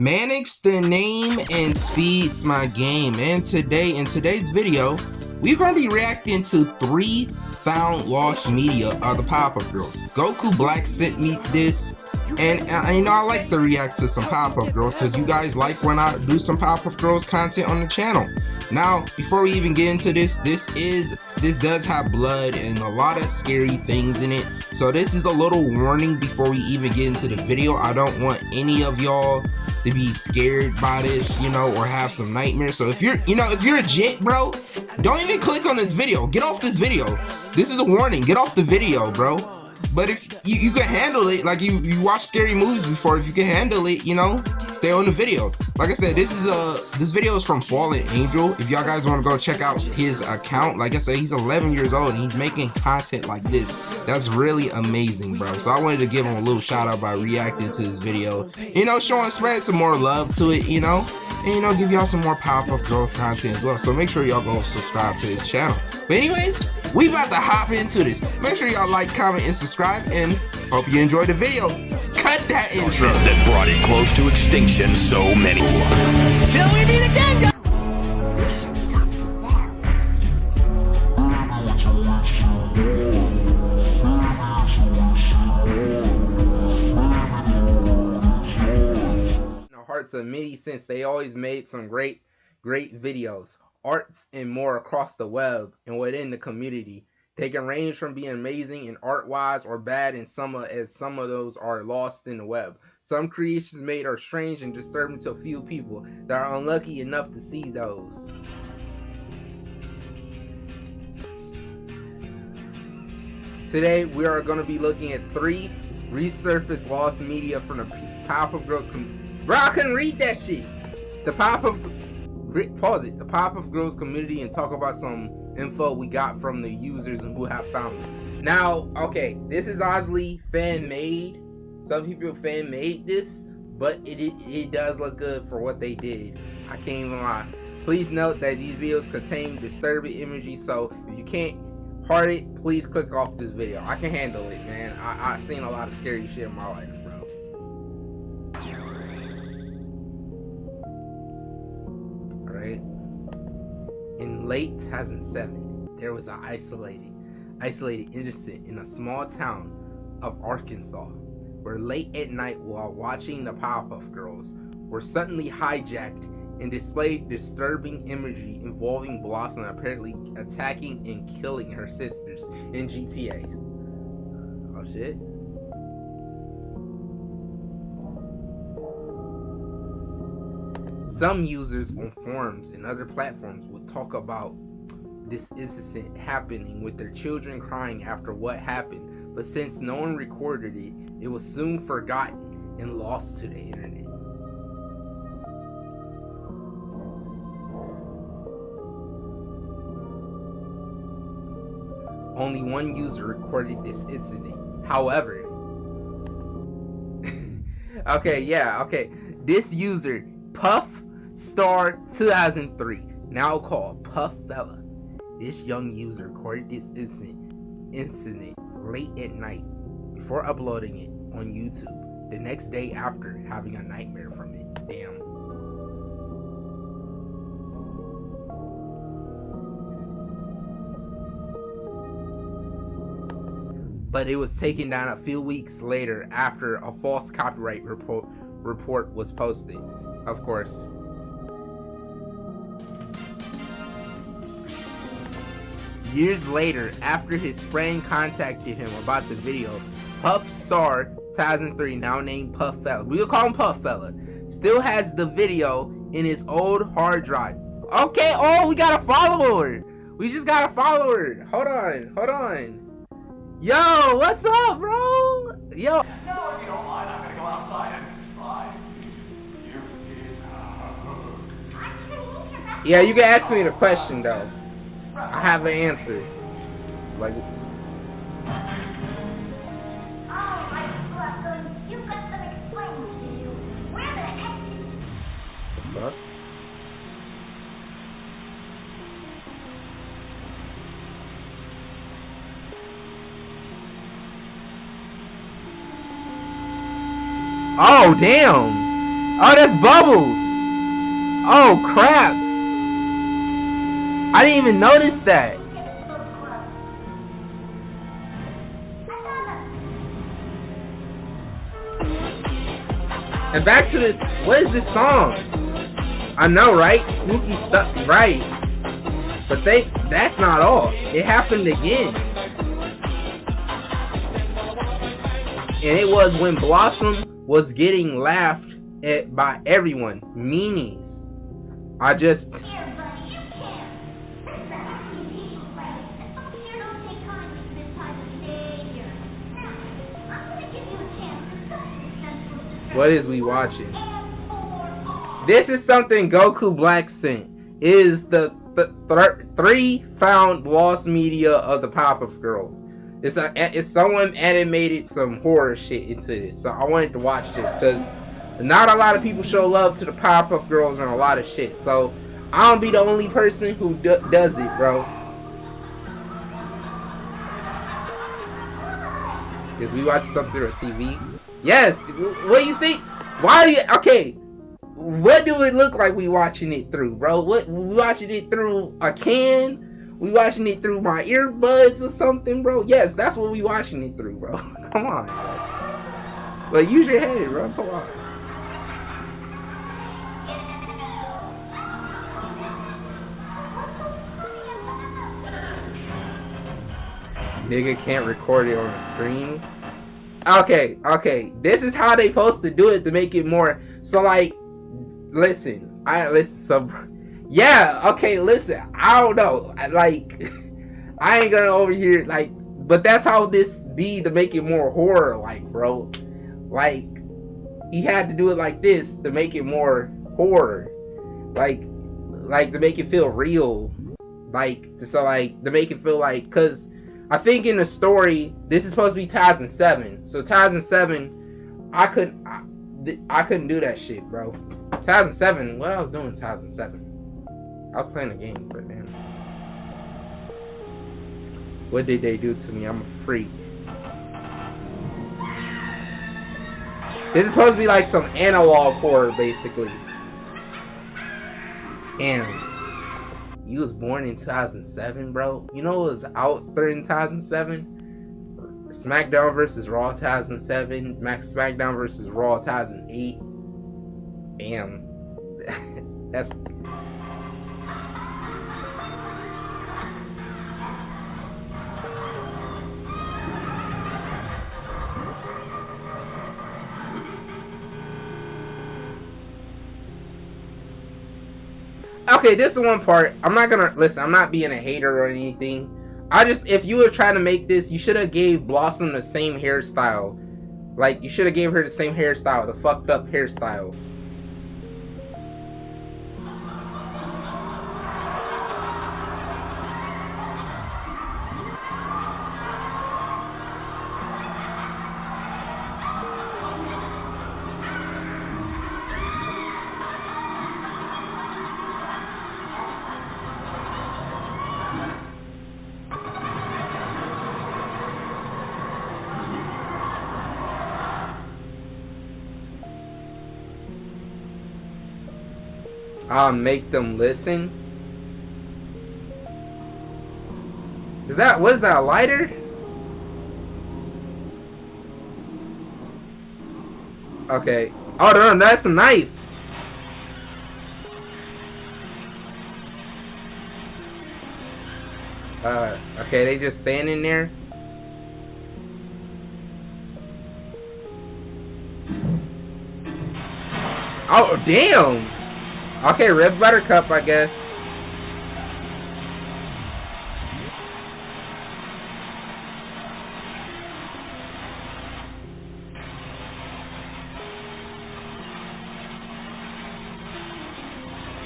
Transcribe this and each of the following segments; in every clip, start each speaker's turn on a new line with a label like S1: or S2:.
S1: Manix the name and speeds my game, and in today's video we're going to be reacting to 3 found lost media of the Powerpuff Girls. Goku Black sent me this, and you know I like to react to some Powerpuff Girls because you guys like when I do some Powerpuff Girls content on the channel. Now before we even get into this does have blood and a lot of scary things in it, so this is a little warning before we even get into the video. I don't want any of y'all to be scared by this, you know, or have some nightmares. So if you're a jit, bro, don't even click on this video. Get off this video. This is a warning. Get off the video, bro. But if you can handle it, like you watch scary movies before, if you can handle it, you know, stay on the video. Like I said, this video is from Fallen Angel. If y'all guys want to go check out his account, like I said, he's 11 years old and he's making content like this. That's really amazing, bro. So I wanted to give him a little shout out by reacting to this video, you know, spread some more love to it, you know, and you know, give y'all some more Powerpuff Girl content as well. So make sure y'all go subscribe to his channel. But anyways, we about to hop into this. Make sure y'all like, comment, and subscribe, and hope you enjoyed the video. Cut that intro.
S2: That brought it close to extinction so many. Till we meet again, guys.
S1: Hearts of many since they always made some great videos, arts and more across the web and within the community. They can range from being amazing and art-wise or bad, and some of those are lost in the web. Some creations made are strange and disturbing to a few people that are unlucky enough to see those. Today we are going to be looking at 3 resurfaced lost media from the Powerpuff Girls community. Bro, I couldn't read that shit. The Powerpuff Girls community, and talk about some info we got from the users and who have found it. Now, okay, this is obviously fan made. Some people fan made this, but it does look good for what they did. I can't even lie. Please note that these videos contain disturbing imagery, so if you can't heart it, please click off this video. I can handle it, man. I've seen a lot of scary shit in my life, bro. In late 2007, there was an isolated incident in a small town of Arkansas, where late at night while watching the Powerpuff Girls were suddenly hijacked and displayed disturbing imagery involving Blossom apparently attacking and killing her sisters in GTA. Oh shit. Some users on forums and other platforms would talk about this incident happening with their children crying after what happened, but since no one recorded it, it was soon forgotten and lost to the internet. Only one user recorded this incident. However, this user, Puff Star 2003, now called Puff Fella. This young user recorded this incident late at night before uploading it on YouTube the next day after having a nightmare from it. Damn. But it was taken down a few weeks later after a false copyright report was posted. Of course. Years later, after his friend contacted him about the video, Puff Star 2003, now named Puff Fella, we'll call him Puff Fella, still has the video in his old hard drive. Okay, oh, we got a follower. We just got a follower. Hold on. Yo, what's up, bro? Yo. No, if you don't mind, I'm gonna go outside and slide. Yeah, you can ask me the question though. I have an answer. Like,
S3: you got them explained to you. Where the heck?
S1: The fuck? Oh damn! Oh, that's Bubbles. Oh crap! I didn't even notice that. And back to this. What is this song? I know, right? Spooky stuff, right? But thanks. That's not all. It happened again. And it was when Blossom was getting laughed at by everyone. Meanies. I just... What is we watching? This is something Goku Black sent. It is the 3 found lost media of the Powerpuff Girls. It's someone animated some horror shit into this, so I wanted to watch this because not a lot of people show love to the Powerpuff Girls and a lot of shit. So I don't be the only person who does it, bro. Is we watching something through a TV? Yes. What do you think? Why do you? Okay. What do it look like we watching it through, bro? What, we watching it through a can? We watching it through my earbuds or something, bro? Yes, that's what we watching it through, bro. Come on, bro. Like, use your head, bro. Come on. Nigga can't record it on the screen. Okay. This is how they supposed to do it to make it more. So, like, listen. Yeah, okay, listen. I don't know. Like, I ain't gonna overhear, like, but that's how this be to make it more horror, like, bro. Like, he had to do it like this to make it more horror. Like to make it feel real. Like, so, like, to make it feel like, because I think in the story, this is supposed to be 2007. So 2007, I couldn't do that shit, bro. 2007, what I was doing in 2007? I was playing a game, but man. What did they do to me? I'm a freak. This is supposed to be like some analog horror, basically. Damn. You was born in 2007, bro? You know what was out there in 2007? SmackDown vs. Raw 2007. SmackDown vs. Raw 2008. Damn. That's... Okay, this is the one part. I'm not gonna listen. I'm not being a hater or anything. If you were trying to make this, you should have gave Blossom the same hairstyle. Like, you should have gave her the same hairstyle, the fucked up hairstyle. I'll make them listen. What is that, a lighter? Okay. Oh no, that's a knife. Okay, they just standing there. Oh damn. Okay, Red Buttercup, I guess.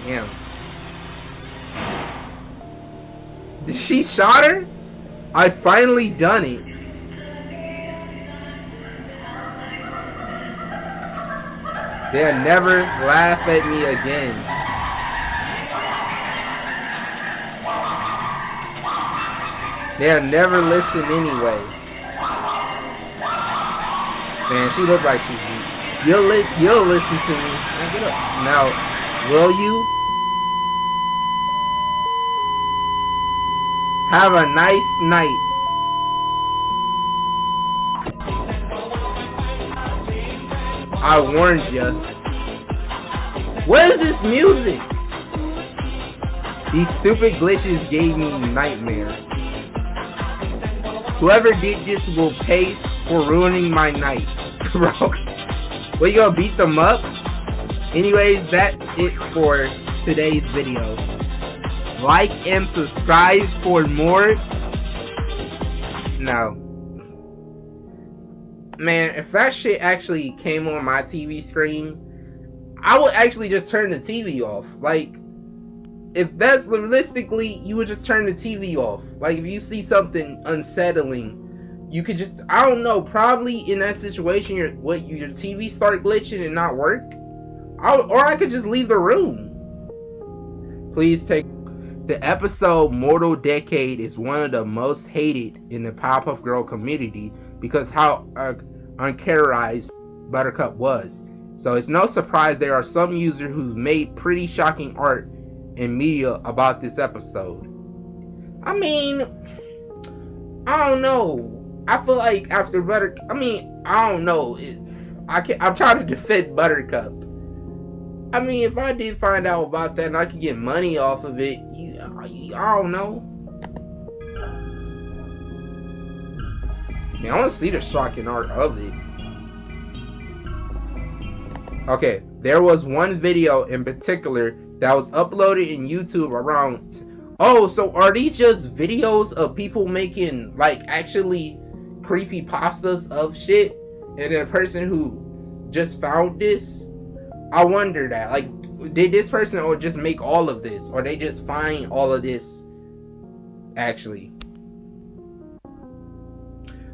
S1: Damn. Did she shot her? I finally done it. They'll never laugh at me again. They'll never listen anyway. Man, she looked like she beat. You'll listen to me. Now get up. Now, will you have a nice night? I warned you. What is this music? These stupid glitches gave me nightmares. Whoever did this will pay for ruining my night. Bro, what, you gonna beat them up? Anyways, that's it for today's video. Like and subscribe for more. No. Man, if that shit actually came on my TV screen, I would actually just turn the TV off. Like, if that's realistically, you would just turn the TV off. Like, if you see something unsettling, you could just, I don't know, probably in that situation, your TV start glitching and not work. Or I could just leave the room. Please take. The episode Mortal Decade is one of the most hated in the Powerpuff Girl community because how uncharacterized Buttercup was. So it's no surprise there are some users who've made pretty shocking art and media about this episode. I mean, I don't know. I feel like after I don't know. I'm trying to defend Buttercup. I mean, if I did find out about that and I could get money off of it, I don't know. Man, I want to see the shocking art of it. Okay, there was one video in particular that was uploaded in YouTube around... Oh, so are these just videos of people making, like, actually creepy pastas of shit? And then a person who just found this? I wonder that. Like, did this person or just make all of this? Or they just find all of this, actually?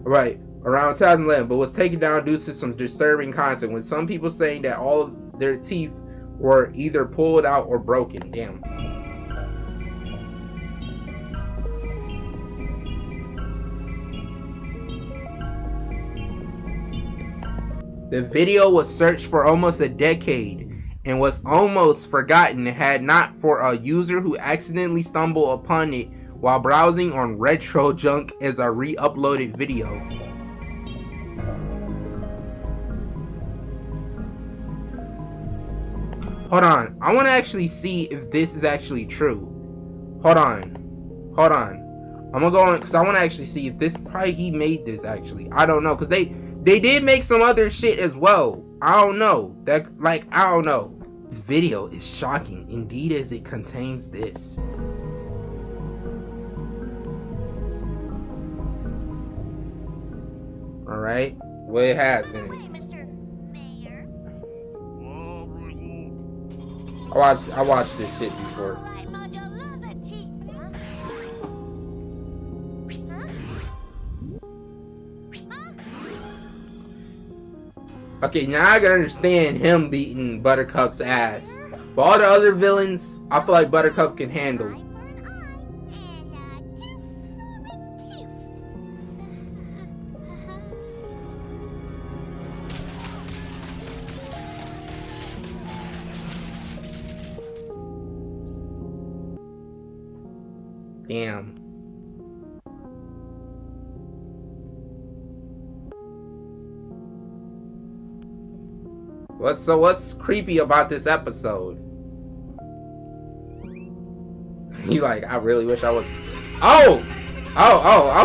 S1: Right, around 2011, but was taken down due to some disturbing content, with some people saying that all of their teeth were either pulled out or broken. Damn. The video was searched for almost a decade and was almost forgotten had not for a user who accidentally stumbled upon it while browsing on Retro Junk as a re-uploaded video. Hold on, I want to actually see if this is actually true. Hold on. I'm gonna go on because I want to actually see if this, probably he made this actually. I don't know, because they did make some other shit as well. I don't know. I don't know. This video is shocking indeed as it contains this. Alright, what it has in it. I watched this shit before. Okay, now I can understand him beating Buttercup's ass. But all the other villains, I feel like Buttercup can handle. Damn. What's creepy about this episode? He like, I really wish I was. Oh,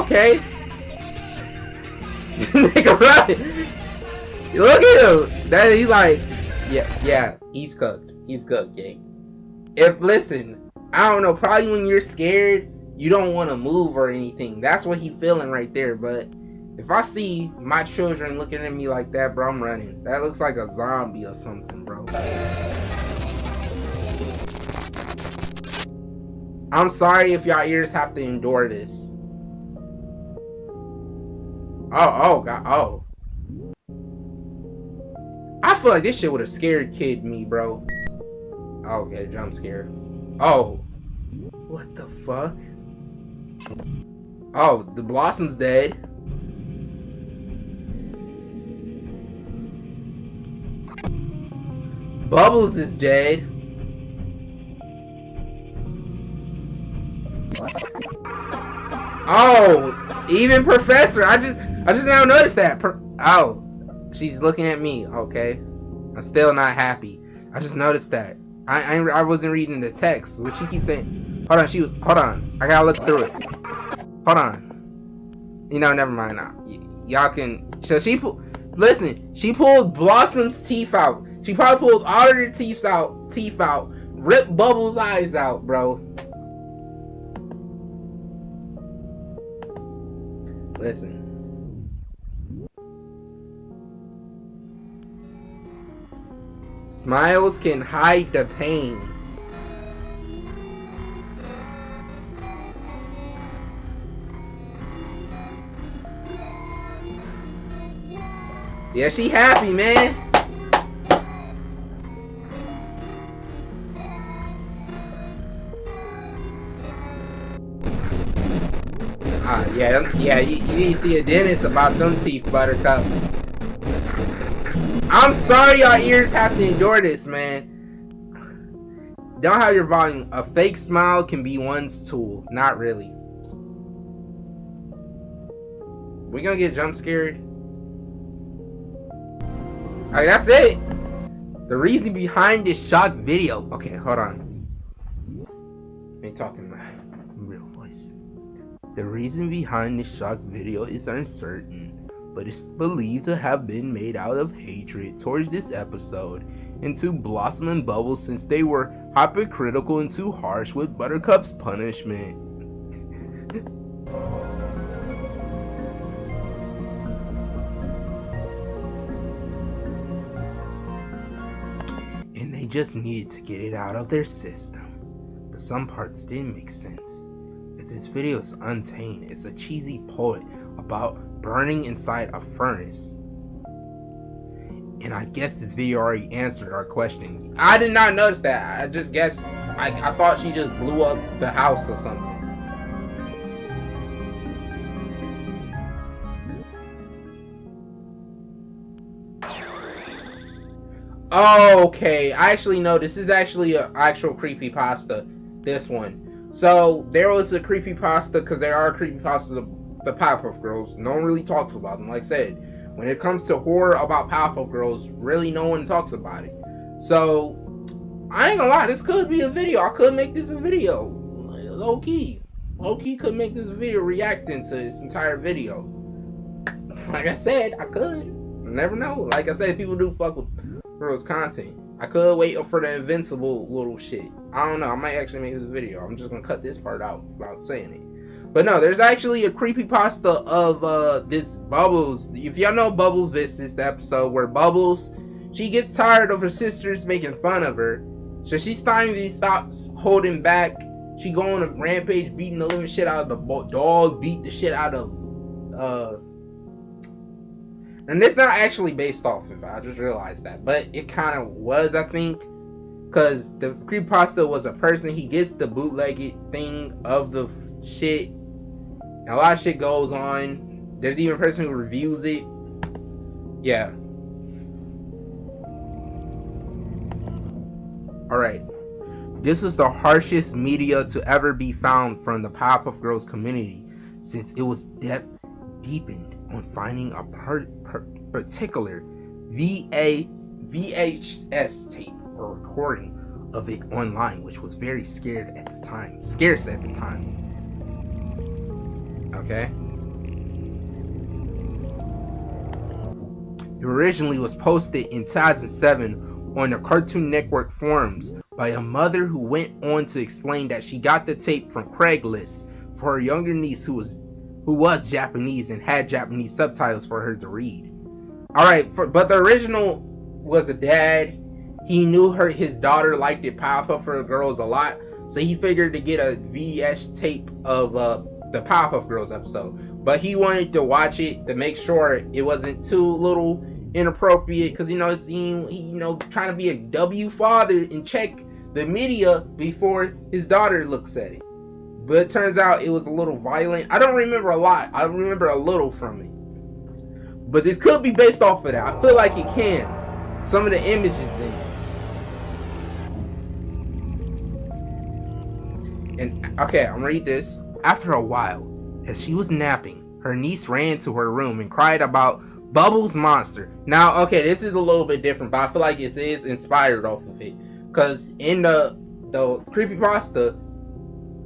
S1: okay. Nigga, right? Look at him. That he like, yeah, he's cooked. He's cooked, gang. Listen, I don't know. Probably when you're scared, you don't want to move or anything. That's what he feeling right there. But if I see my children looking at me like that, bro, I'm running. That looks like a zombie or something, bro. I'm sorry if y'all ears have to endure this. Oh, God, oh. I feel like this shit would have scared me, bro. Okay, jump scare. Oh. What the fuck? Oh, the Blossom's dead. Bubbles is dead. Oh, even Professor. I just now noticed that. Oh, she's looking at me. Okay, I'm still not happy. I just noticed that. I wasn't reading the text. What she keeps saying. Hold on. Hold on. I gotta look through it. Hold on. You know, never mind now. Y'all can. So listen. She pulled Blossom's teeth out. She probably pulled all of her teeth out. Ripped Bubbles' eyes out, bro. Listen. Smiles can hide the pain. Yeah, she happy, man. Yeah, you need to see a dentist about them teeth, Buttercup. I'm sorry your ears have to endure this, man. Don't have your volume. A fake smile can be one's tool. Not really. We gonna get jump scared? Alright, that's it. The reason behind this shock video. Okay, hold on. I ain't talking my real voice. The reason behind this shock video is uncertain, but it's believed to have been made out of hatred towards this episode and to Blossom and Bubbles, since they were hypocritical and too harsh with Buttercup's punishment. And they just needed to get it out of their system. But some parts didn't make sense. As this video is untamed, it's a cheesy poem about burning inside a furnace. And I guess this video already answered our question. I did not notice that. I just guessed. I thought she just blew up the house or something. Okay, I actually know this is actually an actual creepypasta. This one. So there was a creepypasta, because there are creepypastas of the Powerpuff Girls. No one really talks about them. Like I said, when it comes to horror about Powerpuff Girls, really no one talks about it. So I ain't gonna lie, this could be a video. I could make this a video. Low key could make this a video reacting to this entire video. Like I said, I could. Never know. Like I said, people do fuck with girls content. I could wait for the Invincible little shit. I don't know. I might actually make this video. I'm just gonna cut this part out without saying it. But no, there's actually a creepypasta of this Bubbles. If y'all know Bubbles, this is the episode where Bubbles, she gets tired of her sisters making fun of her. So she finally stops holding back. She go on a rampage, beating the living shit out of the dog, beat the shit out of and it's not actually based off of it. I just realized that. But it kind of was, I think. Because the creepypasta was a person. He gets the bootlegged thing of the shit. And a lot of shit goes on. There's even a person who reviews it. Yeah. Alright. This was the harshest media to ever be found from the Powerpuff Girls community, since it was deepened on finding a particular VHS tape or recording of it online, which was very scarce at the time. Okay. It originally was posted in 2007 on the Cartoon Network forums by a mother who went on to explain that she got the tape from Craigslist for her younger niece who was Japanese and had Japanese subtitles for her to read. Alright, but the original was a dad. He knew his daughter liked it, Powerpuff Girls, a lot, so he figured to get a VHS tape of the Powerpuff Girls episode. But he wanted to watch it to make sure it wasn't too little inappropriate, because it's he trying to be a W father and check the media before his daughter looks at it. But it turns out it was a little violent. I don't remember a lot. I remember a little from it. But this could be based off of that. I feel like it can. Some of the images in it. And okay, I'm gonna read this. After a while, as she was napping, her niece ran to her room and cried about Bubbles' monster. Now, okay, this is a little bit different, but I feel like it is inspired off of it. Because in the creepypasta,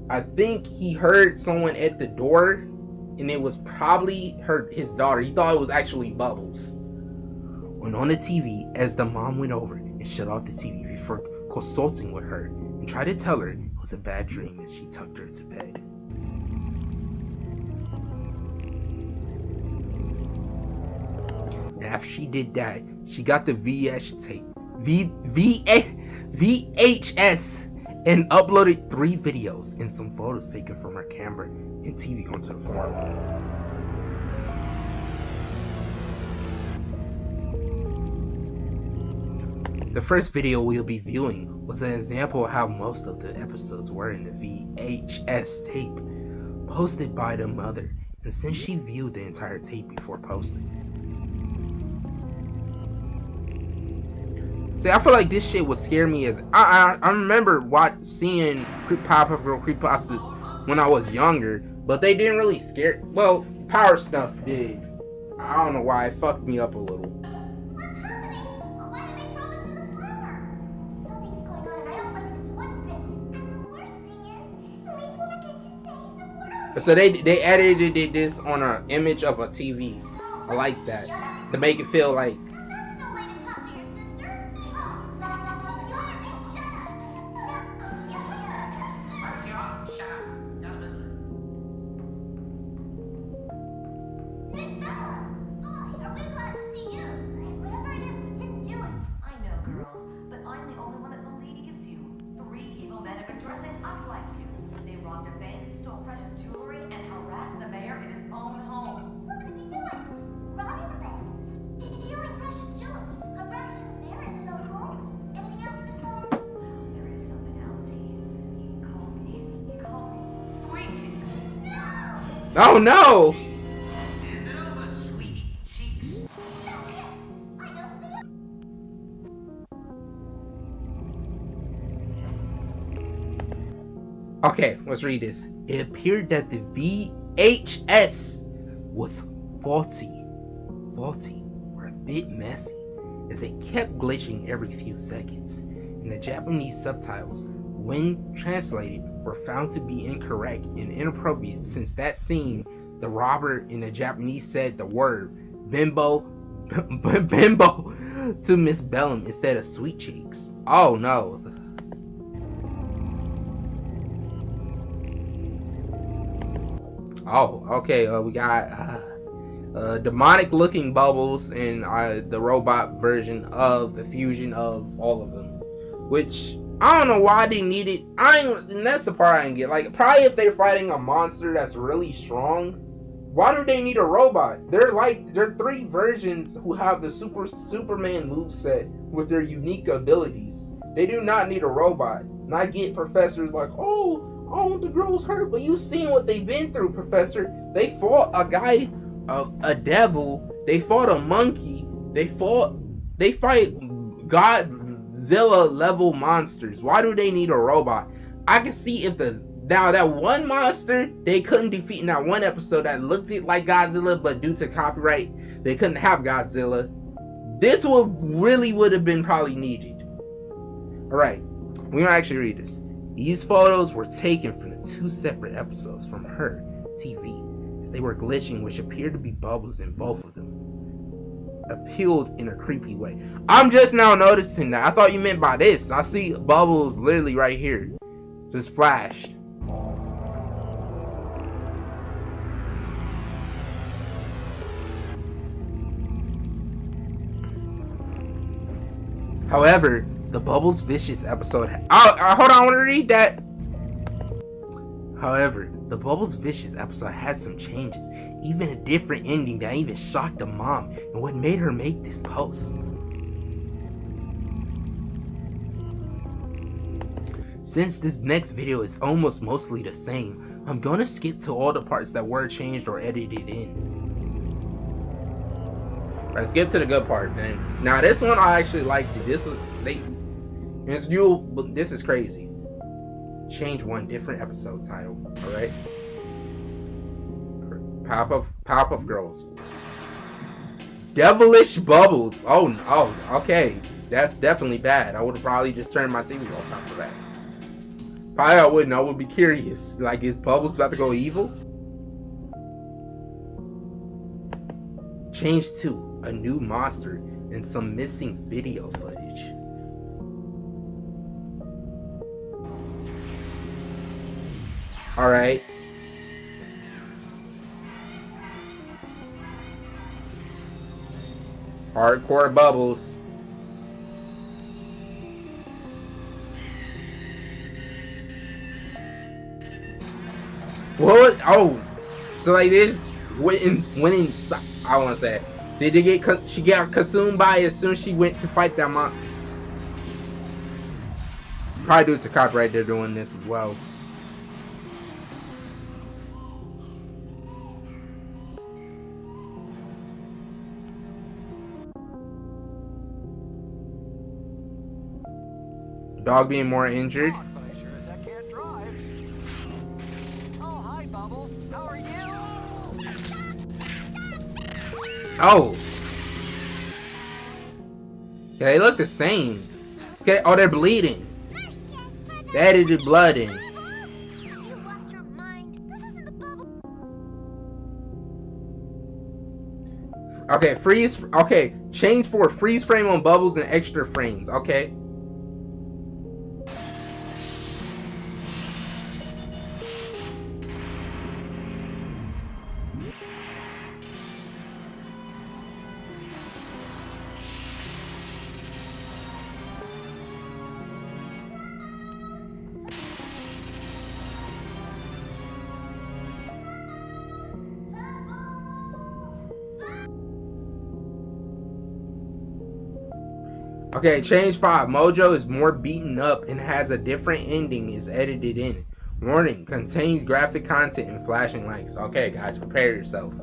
S1: I think he heard someone at the door, and it was probably his daughter. He thought it was actually Bubbles. When on the TV, as the mom went over and shut off the TV before consulting with her and tried to tell her it was a bad dream as she tucked her to bed. And after she did that, she got the VHS and uploaded 3 videos and some photos taken from her camera and TV onto the forum. The first video we'll be viewing was an example of how most of the episodes were in the VHS tape posted by the mother, and since she viewed the entire tape before posting. See, I feel like this shit would scare me as I remember seeing Powerpuff Girl creepypastas when I was younger, but they didn't really scare. Well, Power stuff did. I don't know why, it fucked me up a little.
S3: What's happening? Why did they throw us in the slammer? Something's going on and I don't like this one bit. And the worst thing is, we won't get to save the world.
S1: So they edited this on an image of a TV. I like that. To make it feel like.
S3: That's no way to talk to your sister. Oh, you wanna just shut up. You shut up. Miss Bella, boy, are we glad to see you. Whatever it is, we didn't do it.
S4: I know, girls, but I'm the only one that believes you. 3 evil men have been dressing up like you. They robbed a bank, stole precious jewelry, and harassed the mayor in his own home.
S3: What could we do like this? Robbing the bank, stealing precious jewelry, harassing the mayor in his own home? Anything else, Miss Bella?
S4: There is something else. He called me Sweet Cheeks.
S3: No!
S1: Oh no! Okay, let's read this. It appeared that the VHS was faulty or a bit messy, as it kept glitching every few seconds, and the Japanese subtitles, when translated, were found to be incorrect and inappropriate, since that scene, the robber in the Japanese said the word bimbo to Miss Bellum instead of Sweet Cheeks. Oh no. Oh, okay. We got demonic looking Bubbles and the robot version of the fusion of all of them, which I don't know why they needed. And that's the part I didn't get. Like, probably if they're fighting a monster that's really strong, why do they need a robot? They're 3 versions who have the Superman moveset with their unique abilities. They do not need a robot. And I get professors like, oh, the girls hurt, but you seen what they've been through, Professor. They fought a guy, a devil. They fought a monkey. They fight Godzilla level monsters. Why do they need a robot? I can see if now that one monster they couldn't defeat in that one episode that looked like Godzilla, but due to copyright they couldn't have Godzilla. This would have been probably needed. All right, we're gonna actually read this. These photos were taken from the 2 separate episodes from her TV, as they were glitching, which appeared to be Bubbles in both of them. Appealed in a creepy way. I'm just now noticing that. I thought you meant by this. I see Bubbles literally right here. Just flashed. However, the Bubbles Vicious episode. Hold on, I want to read that. However, the Bubbles Vicious episode had some changes, even a different ending that even shocked the mom and what made her make this post. Since this next video is almost mostly the same, I'm gonna skip to all the parts that were changed or edited in. Let's get to the good part, then. Now this one I actually liked it. This is crazy. Change one, different episode title. All right. Powerpuff Girls. Devilish Bubbles. Oh, okay. That's definitely bad. I would have probably just turned my TV off after that. Probably I wouldn't. I would be curious. Like, is Bubbles about to go evil? Change to a new monster and some missing video footage. Alright. Hardcore Bubbles. What was, oh, so like this went in, I want to say, did they get, she got consumed by it as soon as she went to fight that monster? Probably due to copyright they're doing this as well. Dog being more injured.
S5: But I sure as heck can't drive. Oh, hi, Bubbles. How are you?
S1: Oh. Yeah, they look the same. Okay, oh, they're bleeding. They added the blood in.
S3: You lost your mind. This isn't the bubble.
S1: Okay, freeze. Okay, change for freeze frame on Bubbles and extra frames. Okay. Okay, change 5. Mojo is more beaten up and has a different ending is edited in. Warning, contains graphic content and flashing lights. Okay, guys, prepare yourself.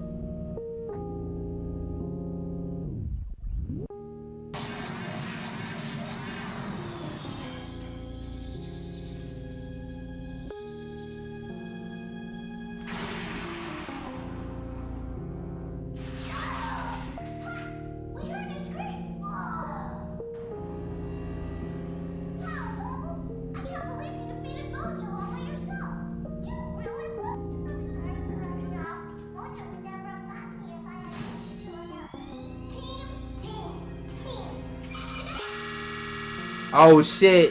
S3: We heard you scream. Wow, Bubbles. I can't believe you defeated Mojo all by yourself. You really would. I'm sorry for running off. Mojo would never have got me if I hadn't joined up. Team.
S1: Oh shit.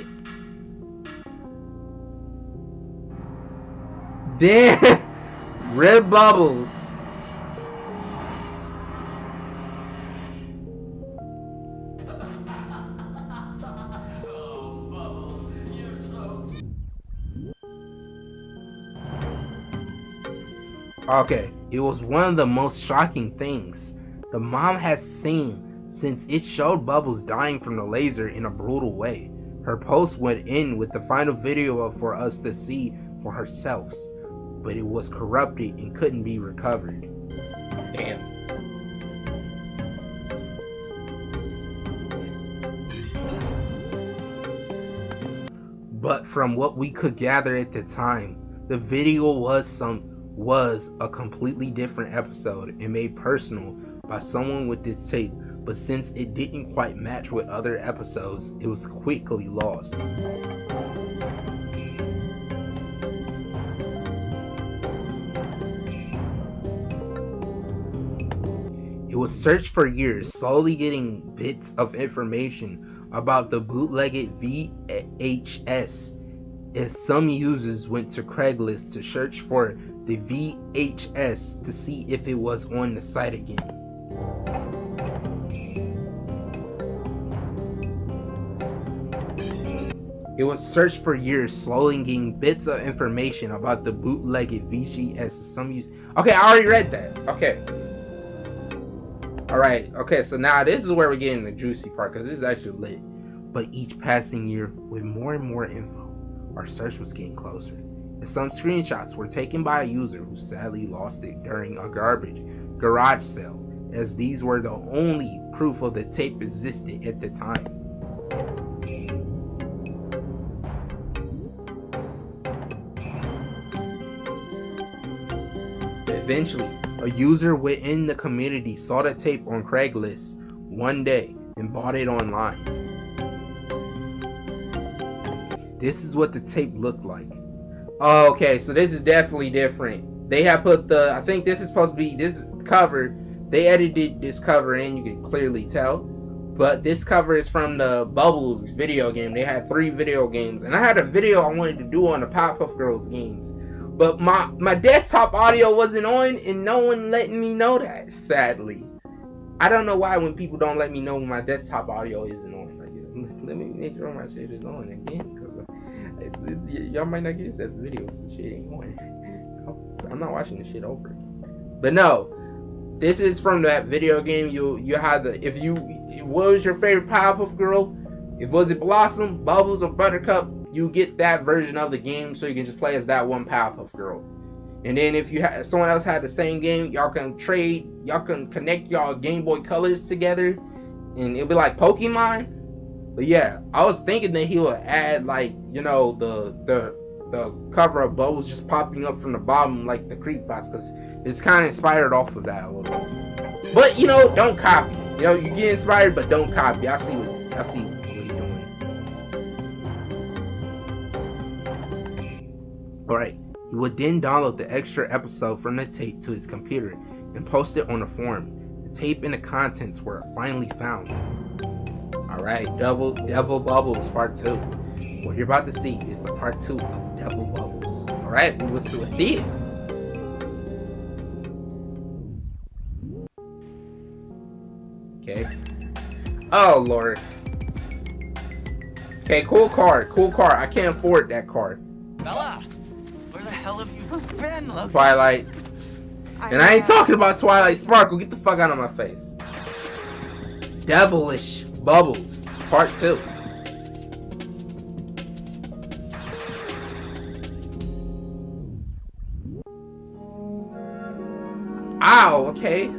S1: Damn. Red Bubbles. Okay, it was one of the most shocking things the mom has seen since it showed Bubbles dying from the laser in a brutal way. Her post went in with the final video for us to see for ourselves, but it was corrupted and couldn't be recovered. Damn. But from what we could gather at the time, the video was a completely different episode and made personal by someone with this tape, but since it didn't quite match with other episodes, it was quickly lost. It was searched for years, slowly getting bits of information about the bootlegged VHS, as some users went to Craigslist to search for the VHS to see if it was on the site again. It was searched for years, slowly getting bits of information about the bootlegged VHS. Okay, I already read that. Okay. Alright, okay, so now this is where we're getting the juicy part, because this is actually lit. But each passing year, with more and more info, our search was getting closer. And some screenshots were taken by a user who sadly lost it during a garage sale, as these were the only proof of the tape existed at the time. Eventually, a user within the community saw the tape on Craigslist one day and bought it online. This is what the tape looked like. Oh, okay, so this is definitely different. They have put the, I think this is supposed to be this cover. They edited this cover in, you can clearly tell. But this cover is from the Bubbles video game. They had 3 video games. And I had a video I wanted to do on the Powerpuff Girls games. But my desktop audio wasn't on, and no one letting me know that, sadly. I don't know why when people don't let me know when my desktop audio isn't on. Like, let me make sure my shit is on again, because y'all might not get that video if the shit ain't on. I'm not watching the shit over again. But no, this is from that video game. You had the, what was your favorite Powerpuff Girl? If was it Blossom, Bubbles, or Buttercup, you get that version of the game, so you can just play as that one Powerpuff Girl. And then if someone else had the same game, y'all can trade, y'all can connect y'all Game Boy Colors together, and it'll be like Pokemon. But yeah, I was thinking that he would add, like, you know, the cover of Bubbles just popping up from the bottom like the Creepbots, because it's kind of inspired off of that a little bit. But you know, don't copy. You know, you get inspired, but don't copy. I see what you're doing. Alright, he would then download the extra episode from the tape to his computer and post it on the forum. The tape and the contents were finally found. Alright, Devil Bubbles Part 2. What you're about to see is the Part 2 of Devil Bubbles. Alright, let's see it. Okay. Oh, Lord. Okay, cool card. I can't afford that card.
S5: Bella, where the hell have you been, Loki?
S1: Twilight. And I ain't talking about Twilight Sparkle. Get the fuck out of my face. Devilish Bubbles Part 2. Ow, okay.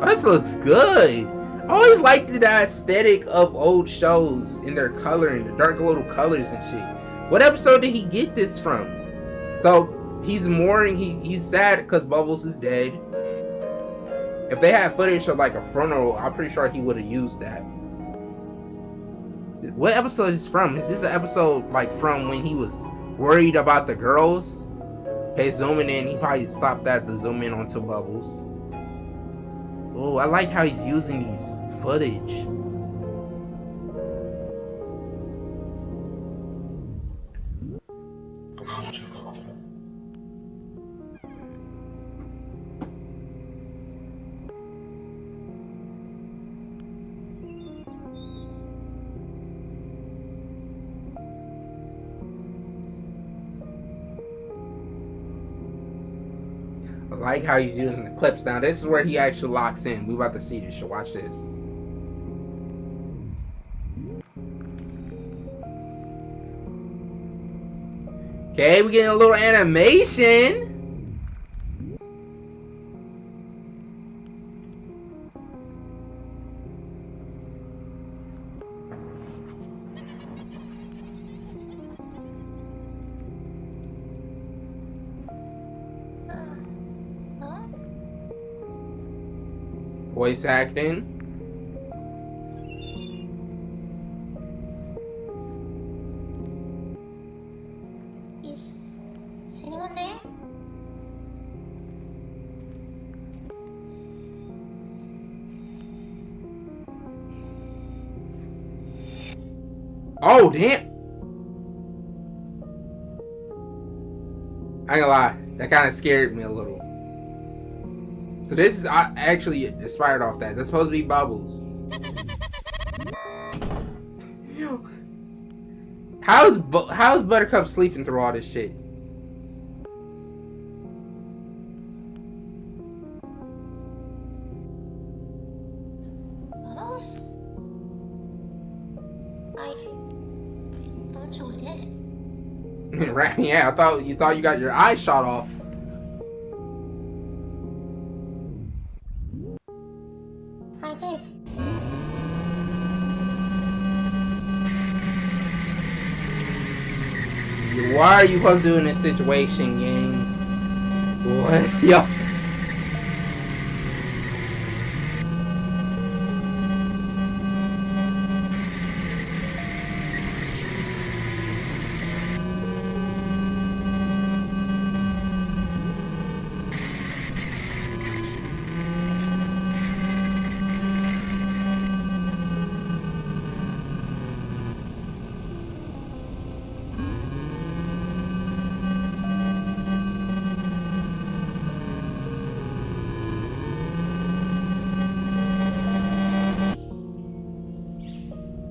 S1: This looks good. I always liked the aesthetic of old shows in their coloring, the dark little colors and shit. What episode did he get this from? So he's mourning, he's sad because Bubbles is dead. If they had footage of like a funeral, I'm pretty sure he would have used that. What episode is this from? Is this an episode like from when he was worried about the girls? Okay, zooming in, he probably stopped that to zoom in onto Bubbles. Oh, I like how he's using these footage. I like how he's using the clips now. This is where he actually locks in. We about to see this shit. Watch this. Okay, we getting a little animation. Voice acting.
S3: Is anyone there?
S1: Oh, damn. I ain't gonna lie. That kind of scared me a little. So this is actually inspired off that. That's supposed to be Bubbles. How's Buttercup sleeping through all this shit?
S3: Bubbles? I thought you were dead.
S1: Right? Yeah, I thought you got your eye shot off.
S3: I did.
S1: Why are you supposed to do in this situation, gang? What? Yo.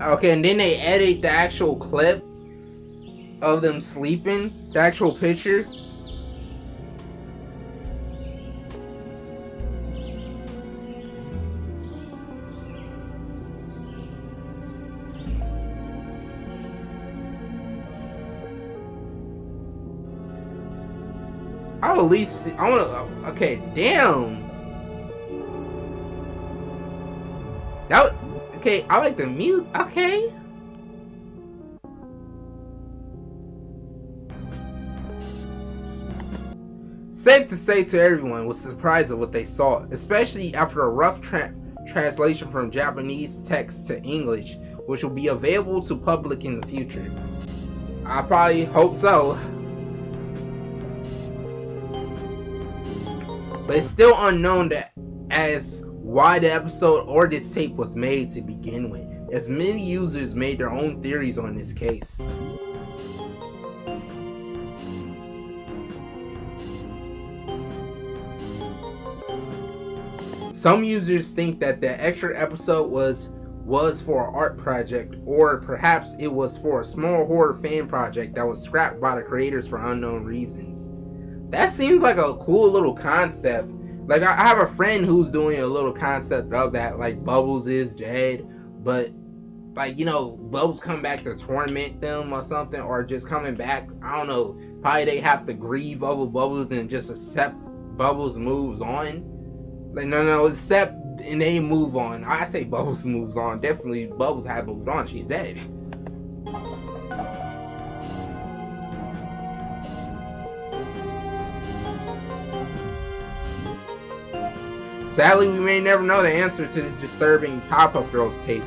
S1: Okay, and then they edit the actual clip of them sleeping, the actual picture. I'll at least see, I wanna, okay, damn. That, okay, I like the mute, okay. Safe to say to everyone was surprised at what they saw, especially after a rough translation from Japanese text to English, which will be available to public in the future. I probably hope so. But it's still unknown as why the episode or this tape was made to begin with, as many users made their own theories on this case. Some users think that the extra episode was for an art project, or perhaps it was for a small horror fan project that was scrapped by the creators for unknown reasons. That seems like a cool little concept. Like, I have a friend who's doing a little concept of that, like Bubbles is dead, but like, you know, Bubbles come back to torment them or something, or just coming back, I don't know, probably they have to grieve over Bubbles and just accept Bubbles moves on. Like, no, accept and they move on. I say Bubbles moves on. Definitely Bubbles had moved on. She's dead. Sadly, we may never know the answer to this disturbing Powerpuff Girls tape.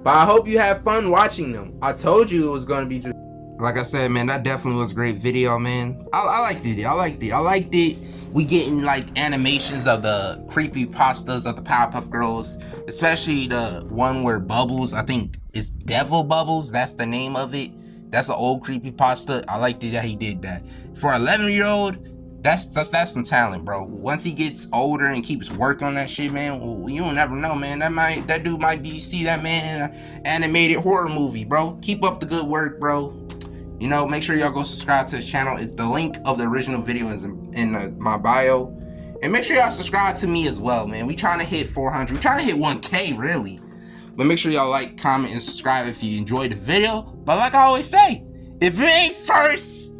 S1: But I hope you had fun watching them. I told you it was going to be just... Like I said, man, that definitely was a great video, man. I liked it. I liked it. We getting like animations of the creepy pastas of the Powerpuff Girls, especially the one where Bubbles, I think it's Devil Bubbles, that's the name of it. That's an old creepy pasta. I liked it that he did that. For an 11-year-old, that's some talent, bro. Once he gets older and keeps working on that shit, man, well, you'll never know, man. That dude might be, see that man in an animated horror movie, bro. Keep up the good work, bro. You know, make sure y'all go subscribe to his channel. It's the link of the original video is in my bio. And make sure y'all subscribe to me as well, man. We trying to hit 400. We trying to hit 1K, really. But make sure y'all like, comment, and subscribe if you enjoyed the video. But like I always say, if it ain't first,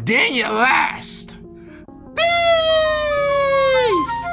S1: then you last. Peace!